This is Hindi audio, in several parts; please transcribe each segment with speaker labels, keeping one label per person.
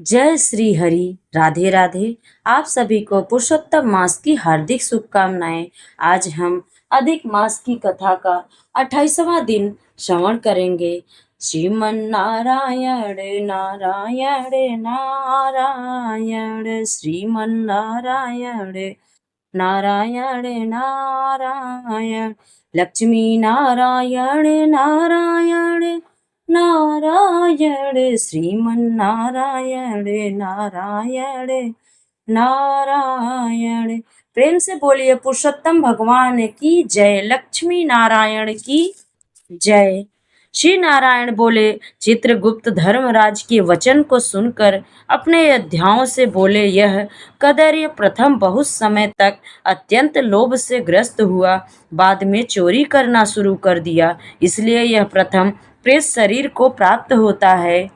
Speaker 1: जय श्री हरि। राधे राधे। आप सभी को पुरुषोत्तम मास की हार्दिक शुभकामनाएं। आज हम अधिक मास की कथा का 28वां दिन श्रवण करेंगे। श्रीमन नारायण नारायण नारायण, श्रीमन नारायण नारायण नारायण, लक्ष्मी नारायण नारायण नारायण, श्रीमन नारायण नारायण नारायण। प्रेम से बोलिए पुरुषोत्तम भगवान की जय, लक्ष्मी नारायण की जय। श्री नारायण बोले, चित्रगुप्त धर्मराज के वचन को सुनकर अपने योद्धाओं से बोले, यह कदर्य प्रथम बहुत समय तक अत्यंत लोभ से ग्रस्त हुआ, बाद में चोरी करना शुरू कर दिया, इसलिए यह प्रथम प्रेत शरीर को प्राप्त होता है,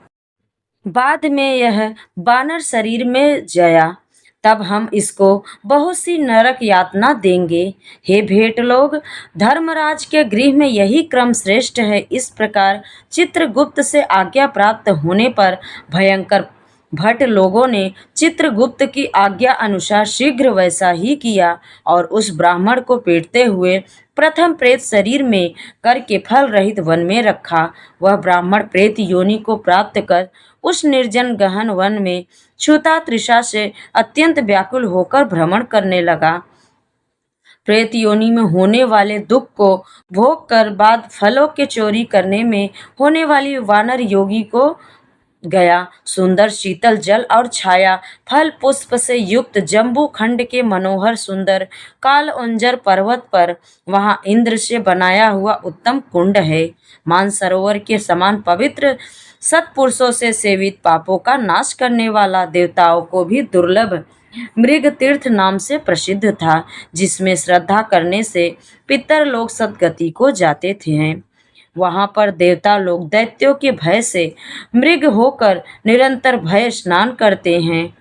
Speaker 1: बाद में यह बानर शरीर में जया, तब हम इसको बहुत सी नरक यातना देंगे। हे भेट लोग, धर्मराज के गृह में यही क्रम श्रेष्ठ है। इस प्रकार चित्रगुप्त से आज्ञा प्राप्त होने पर भयंकर भट्ट लोगों ने चित्रगुप्त की आज्ञा अनुसार शीघ्र वैसा ही किया और उस ब्राह्मण को पीटते हुए प्रथम प्रेत शरीर में करके फल रहित वन में रखा। वह ब्राह्मण प्रेत योनि को प्राप्त कर उस निर्जन गहन वन में क्षुधा तृषा से अत्यंत व्याकुल होकर भ्रमण करने लगा। प्रेत योनि में होने वाले दुख को भोग कर बाद फलों के चोरी करने में होने वाली वानर योगी को गया। सुंदर शीतल जल और छाया फल पुष्प से युक्त जम्बू खंड के मनोहर सुंदर कालउंजर पर्वत पर वहां इंद्र से बनाया हुआ उत्तम कुंड है। मानसरोवर के समान पवित्र सत्पुरुषों से सेवित, पापों का नाश करने वाला, देवताओं को भी दुर्लभ मृग तीर्थ नाम से प्रसिद्ध था, जिसमें श्रद्धा करने से पितर लोग सदगति को जाते थे। वहां पर देवता लोग दैत्यों के भय से मृग होकर निरंतर भय स्नान करते हैं,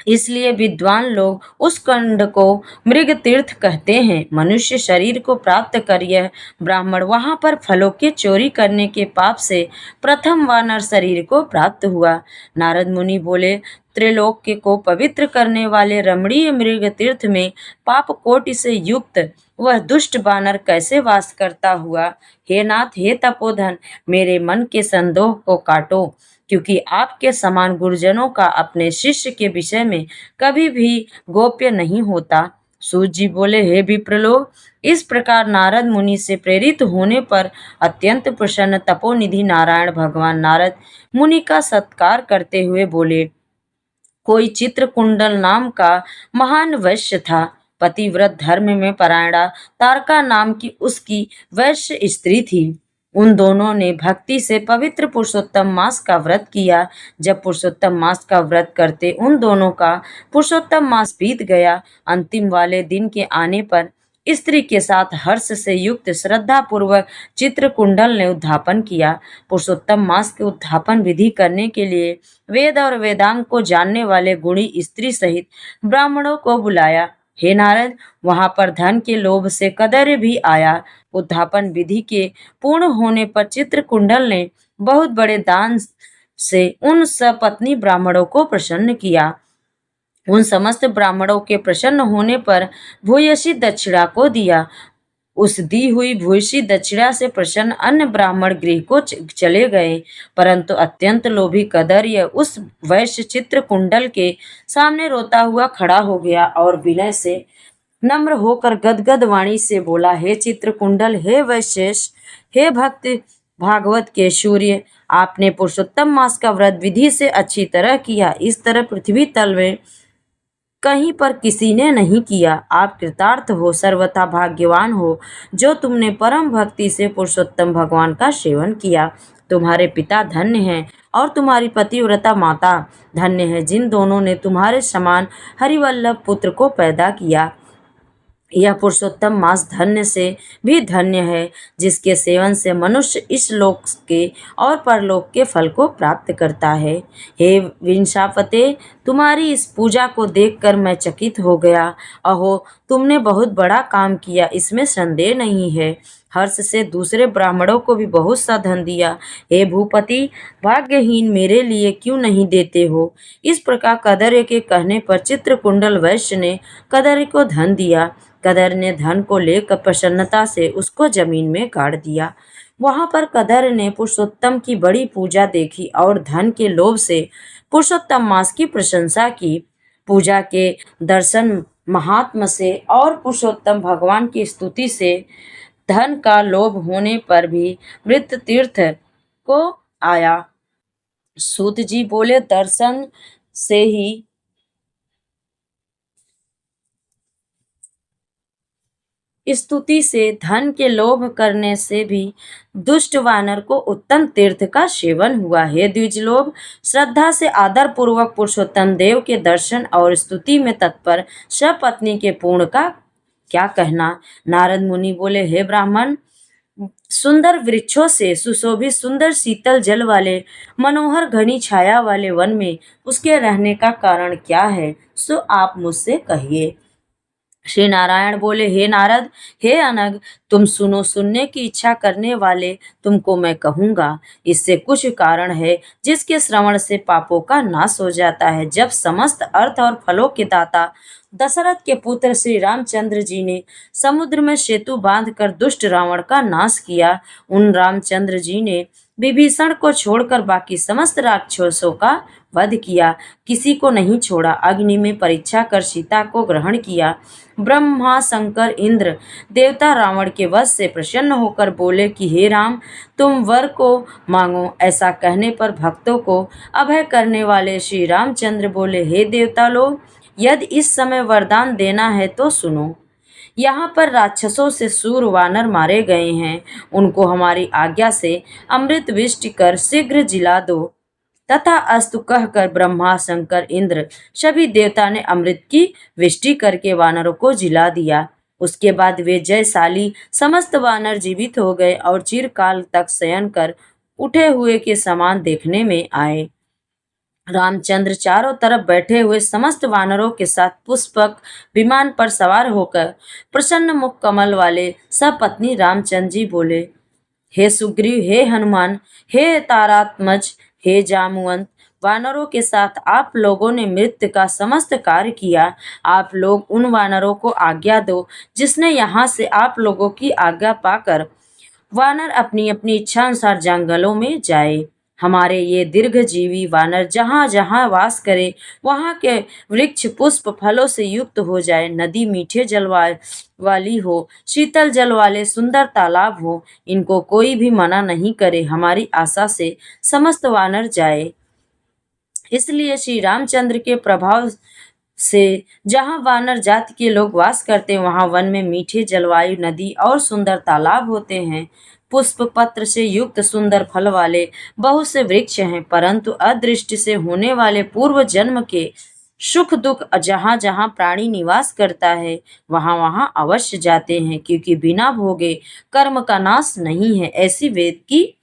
Speaker 1: इसलिए विद्वान लोग उस कुंड को मृग तीर्थ कहते हैं। मनुष्य शरीर को प्राप्त कर यह ब्राह्मण वहां पर फलों के चोरी करने के पाप से प्रथम वानर शरीर को प्राप्त हुआ। नारद मुनि बोले, त्रिलोक को पवित्र करने वाले रमणीय मृग तीर्थ में पाप कोटि से युक्त वह दुष्ट बानर कैसे वास करता हुआ। हे नाथ, हे तपोधन, मेरे मन के संदेह को काटो, क्योंकि आपके समान गुरुजनों का अपने शिष्य के विषय में कभी भी गोप्य नहीं होता। सूत जी बोले, हे विप्रलोक, इस प्रकार नारद मुनि से प्रेरित होने पर अत्यंत प्रसन्न तपोनिधि नारायण भगवान नारद मुनि का सत्कार करते हुए बोले, कोई चित्रकुंडल नाम का महान वैश्य था। पतिव्रत धर्म में परायणा तारका नाम की उसकी वैश्य स्त्री थी। उन दोनों ने भक्ति से पवित्र पुरुषोत्तम मास का व्रत किया। जब पुरुषोत्तम मास का व्रत करते उन दोनों का पुरुषोत्तम मास बीत गया। अंतिम वाले दिन के आने पर स्त्री के साथ हर्ष से युक्त श्रद्धा पूर्वक चित्रकुंडल ने उद्धापन किया। पुरुषोत्तम मास के उद्धापन विधि करने के लिए वेद और वेदांग को जानने वाले गुणी स्त्री सहित ब्राह्मणों को बुलाया। हे नारद, वहां पर धन के लोभ से कदर्य भी आया। उद्धापन विधि के पूर्ण होने पर चित्रकुंडल ने बहुत बड़े दान से उन सपत्नी ब्राह्मणों को प्रसन्न किया। उन समस्त ब्राह्मणों के प्रसन्न होने पर भूयसी दक्षिणा को दिया। उस दी हुई भूयसी दक्षिणा से प्रसन्न अन्य ब्राह्मण गृह को चले गए, परंतु अत्यंत लोभी कदर्य उस वैश्य चित्रकुंडल के सामने रोता हुआ खड़ा हो गया और विनय से नम्र होकर गदगद वाणी से बोला, हे चित्रकुंडल, हे वैशेष, हे भक्त भागवत के सूर्य, आपने पुरुषोत्तम मास का व्रत विधि से अच्छी तरह किया। इस तरह पृथ्वी तल में कहीं पर किसी ने नहीं किया। आप कृतार्थ हो, सर्वथा भाग्यवान हो, जो तुमने परम भक्ति से पुरुषोत्तम भगवान का सेवन किया। तुम्हारे पिता धन्य हैं और तुम्हारी पतिव्रता माता धन्य है, जिन दोनों ने तुम्हारे समान हरिवल्लभ पुत्र को पैदा किया। यह पुरुषोत्तम मास धन्य से भी धन्य है, जिसके सेवन से मनुष्य इस लोक के और परलोक के फल को प्राप्त करता है। हे विंशापते, तुम्हारी इस पूजा को देखकर मैं चकित हो गया। अहो, तुमने बहुत बड़ा काम किया, इसमें संदेह नहीं है। हर्ष से दूसरे ब्राह्मणों को भी बहुत सा धन दिया। हे भूपति, भाग्यहीन मेरे लिए क्यों नहीं देते हो? इस प्रकार कदर्य के कहने पर चित्रकुंडल वैश्य ने कदर्य को धन दिया। कदर्य ने धन को लेकर प्रसन्नता से उसको जमीन में गाड़ दिया। वहां पर कदर्य ने पुरुषोत्तम की बड़ी पूजा देखी और धन के लोभ से पुरुषोत्तम मास की प्रशंसा की। पूजा के दर्शन महात्म से और पुरुषोत्तम भगवान की स्तुति से धन का लोभ होने पर भी मृत तीर्थ को आया। सूत जी बोले, दर्शन से ही स्तुति से धन के लोभ करने से भी दुष्ट वानर को उत्तम तीर्थ का सेवन हुआ। हे द्विजलोभ, श्रद्धा से आदर पूर्वक पुरुषोत्तम देव के दर्शन और स्तुति में तत्पर सपत्नी के पूर्ण का क्या कहना। नारद मुनि बोले, हे ब्राह्मण, सुंदर वृक्षों से सुशोभित सुंदर शीतल जल वाले मनोहर घनी छाया वाले वन में उसके रहने का कारण क्या है, सो आप मुझसे कहिए। श्री नारायण बोले, हे नारद, हे अनग, तुम सुनो। सुनने की इच्छा करने वाले तुमको मैं कहूंगा। इससे कुछ कारण है जिसके श्रवण से पापों का नाश हो जाता है। जब समस्त अर्थ और फलों के दाता दशरथ के पुत्र श्री रामचंद्र जी ने समुद्र में सेतु बांधकर दुष्ट रावण का नाश किया, उन रामचंद्र जी ने विभीषण को छोड़कर बाकी समस्त राक्षसों का वध किया, किसी को नहीं छोड़ा। अग्नि में परीक्षा कर सीता को ग्रहण किया। ब्रह्मा, शंकर, इंद्र देवता रावण के वध से प्रसन्न होकर बोले कि हे राम, तुम वर को मांगो। ऐसा कहने पर भक्तों को अभय करने वाले श्री रामचंद्र बोले, हे देवता लोग, यदि इस समय वरदान देना है तो सुनो। यहाँ पर राक्षसों से सूर वानर मारे गए हैं, उनको हमारी आज्ञा से अमृत वृष्टि कर शीघ्र जिला दो। तथा अस्तु कहकर ब्रह्मा, शंकर, इंद्र सभी देवता ने अमृत की वृष्टि करके वानरों को जिला दिया। उसके बाद वे जयशाली समस्त वानर जीवित हो गए और चिरकाल तक शयन कर उठे हुए के समान देखने में आए। रामचंद्र चारों तरफ बैठे हुए समस्त वानरों के साथ पुष्पक विमान पर सवार होकर प्रसन्न मुख कमल वाले सपत्नी रामचंद्र जी बोले, हे सुग्रीव, हे हनुमान, हे तारात्मज, हे जामवंत, वानरों के साथ आप लोगों ने मृत्यु का समस्त कार्य किया। आप लोग उन वानरों को आज्ञा दो जिसने यहाँ से आप लोगों की आज्ञा पाकर वानर अपनी अपनी इच्छा अनुसार जंगलों में जाए। हमारे ये दीर्घजीवी वानर जहाँ जहाँ वास करे, वहाँ के वृक्ष पुष्प फलों से युक्त हो जाए। नदी मीठे जल वाली हो, शीतल जल वाले सुंदर तालाब हो, इनको कोई भी मना नहीं करे। हमारी आशा से समस्त वानर जाए। इसलिए श्री रामचंद्र के प्रभाव से जहाँ वानर जाति के लोग वास करते, वहाँ वन में मीठे जलवायु, नदी और सुंदर तालाब होते हैं। पुष्प पत्र से युक्त सुंदर फल वाले बहुत से वृक्ष हैं, परंतु अदृष्टि से होने वाले पूर्व जन्म के सुख दुख जहाँ जहाँ प्राणी निवास करता है, वहाँ वहाँ अवश्य जाते हैं, क्योंकि बिना भोगे कर्म का नाश नहीं है, ऐसी वेद की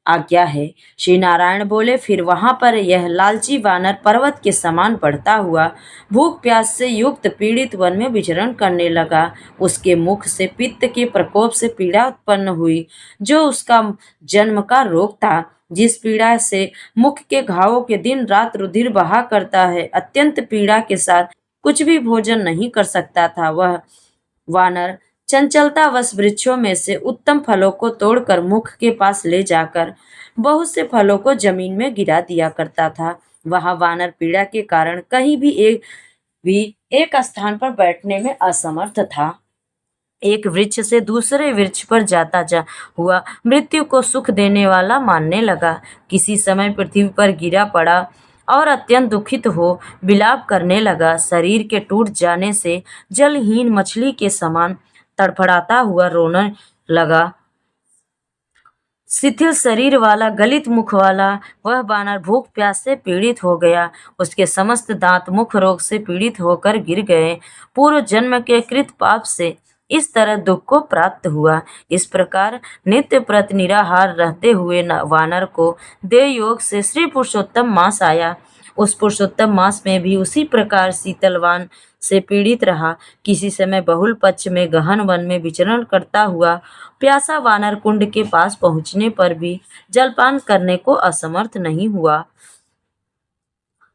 Speaker 1: आज्ञा है। श्री नारायण बोले, फिर वहां पर यह लालची वानर पर्वत के समान बढ़ता हुआ भूख प्यास से युक्त पीड़ित वन में विचरण करने लगा। उसके मुख से पित्त के प्रकोप से पीड़ा उत्पन्न हुई, जो उसका जन्म का रोग था। जिस पीड़ा से मुख के घावों के दिन रात रुधिर बहा करता है, अत्यंत पीड़ा के साथ कुछ भी भोजन नहीं कर सकता था, वह वानर चंचलतावश वृक्षों में से उत्तम फलों को तोड़कर मुख के पास ले जाकर बहुत से फलों को जमीन में गिरा दिया करता था। वह वानर पीड़ा के कारण कहीं भी एक स्थान पर बैठने में असमर्थ था। एक वृक्ष से दूसरे वृक्ष पर जाता हुआ मृत्यु को सुख देने वाला मानने लगा। किसी समय पृथ्वी पर गिरा पड़ा और अत्यंत दुखित हो विलाप करने लगा। शरीर के टूट जाने से जलहीन मछली के समान तड़फड़ाता हुआ रोने लगा। शिथिल शरीर वाला, गलित मुख वाला वह वानर भूख प्यास से पीड़ित हो गया। उसके समस्त दांत मुख रोग से पीड़ित होकर गिर गए। पूर्व जन्म के कृत पाप से इस तरह दुख को प्राप्त हुआ। इस प्रकार नित्य प्रत निराहार रहते हुए वानर को देव योग से श्री पुरुषोत्तम मास आया। उस पुरुषोत्तम मास में भी उसी प्रकार शीतलवान से पीड़ित रहा। किसी समय बहुल पक्ष में गहन वन में विचरण करता हुआ प्यासा वानर कुंड के पास पहुंचने पर भी जलपान करने को असमर्थ नहीं हुआ।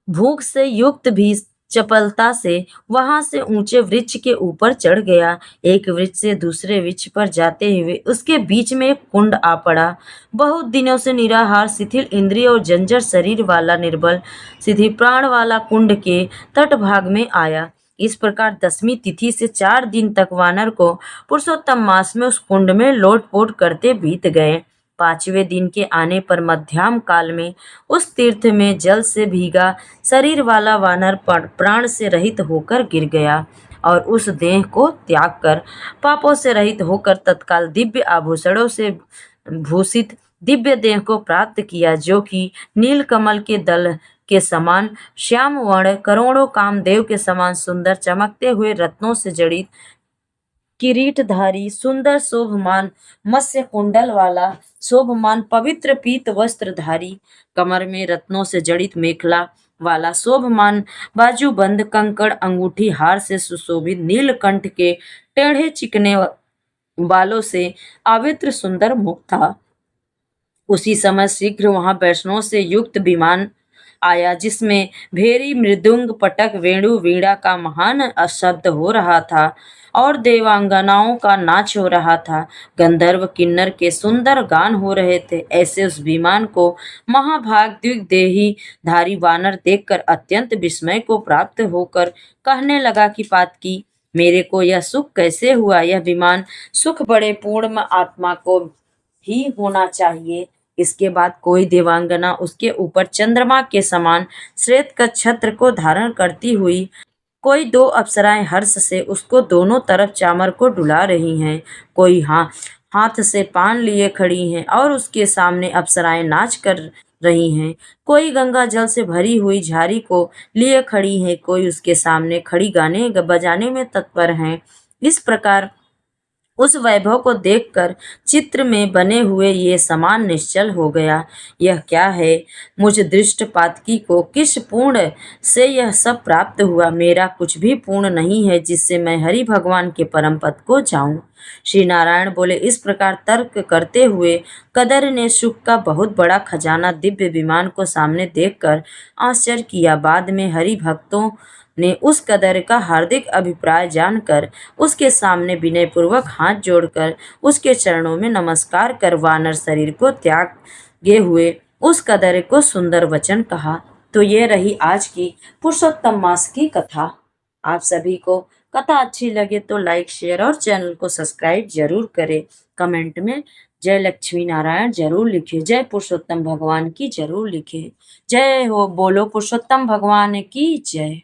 Speaker 1: भूख से युक्त भी चपलता से वहां से ऊंचे वृक्ष के ऊपर चढ़ गया। एक वृक्ष से दूसरे वृक्ष पर जाते हुए उसके बीच में एक कुंड आ पड़ा। बहुत दिनों से निराहार, शिथिल इंद्रिय और जंजर शरीर वाला, निर्बल शिथिल प्राण वाला कुंड के तट भाग में आया। इस प्रकार 10वीं तिथि से 4 दिन तक वानर को पुरुषोत्तम मास में उस कुंड में लोटपोट करते बीत गए। 5वें दिन के आने पर मध्याह्न काल में उस तीर्थ में जल से भीगा शरीर वाला वानर प्राण से रहित होकर गिर गया और उस देह को त्याग कर, पापों से रहित होकर तत्काल दिव्य आभूषणों से भूषित दिव्य देह को प्राप्त किया, जो कि नील कमल के दल के समान श्याम वर्ण, करोड़ों कामदेव के समान सुंदर, चमकते हुए रत्नों से जड़ित किरीटधारी, सुंदर शोभमान मत्स्य कुंडल वाला, शोभमान पवित्र पीत वस्त्रधारी, कमर में रत्नों से जड़ित मेखला वाला, शोभमान बाजूबंद कंकड़ अंगूठी हार से सुशोभित, नीलकंठ के टेढ़े चिकने बालों से आवित्र सुंदर मुख था। उसी समय शीघ्र वहां वैष्णव से युक्त विमान आया, जिसमें भेरी, मृदुंग, पटक, वेणु, वीणा का महान शब्द हो रहा था और देवांगनाओं का नाच हो रहा था। गंधर्व किन्नर के सुंदर गान हो रहे थे। ऐसे उस विमान को महाभाग द्विदेही धारी वानर देखकर अत्यंत विस्मय को प्राप्त होकर कहने लगा कि पातकी, मेरे को यह सुख कैसे हुआ? यह विमान सुख बड़े पूर्ण आत्मा को ही होना चाहिए। इसके बाद कोई देवांगना उसके ऊपर चंद्रमा के समान श्वेत का छत्र को धारण करती हुई, कोई 2 अप्सराएं हर्ष से उसको दोनों तरफ चामर को डुला रही हैं, कोई हाथ से पान लिए खड़ी हैं और उसके सामने अप्सराएं नाच कर रही हैं, कोई गंगा जल से भरी हुई झारी को लिए खड़ी है, कोई उसके सामने खड़ी गाने बजाने में तत्पर हैं। इस प्रकार उस वैभव को देखकर चित्र में बने हुए ये समान निश्चल हो गया। यह क्या है? मुझ दृष्ट पातकी को किस पूर्ण से यह सब प्राप्त हुआ? मेरा कुछ भी पूर्ण नहीं है जिससे मैं हरि भगवान के परम पद को जाऊं। श्री नारायण बोले। इस प्रकार तर्क करते हुए कदर ने सुख का बहुत बड़ा खजाना दिव्य विमान को सामने देखकर आश्चर्य किया। बाद में हरि भक्तों ने उस कदर का हार्दिक अभिप्राय जानकर उसके सामने विनयपूर्वक हाथ जोड़कर उसके चरणों में नमस्कार कर वानर शरीर को त्यागे हुए उस कदर को सुंदर वचन कहा। तो ये रही आज की पुरुषोत्तम मास की कथा। आप सभी को कथा अच्छी लगे तो लाइक, शेयर और चैनल को सब्सक्राइब जरूर करें। कमेंट में जय लक्ष्मी नारायण जरूर लिखे, जय पुरुषोत्तम भगवान की जरूर लिखे। जय हो, बोलो पुरुषोत्तम भगवान की जय।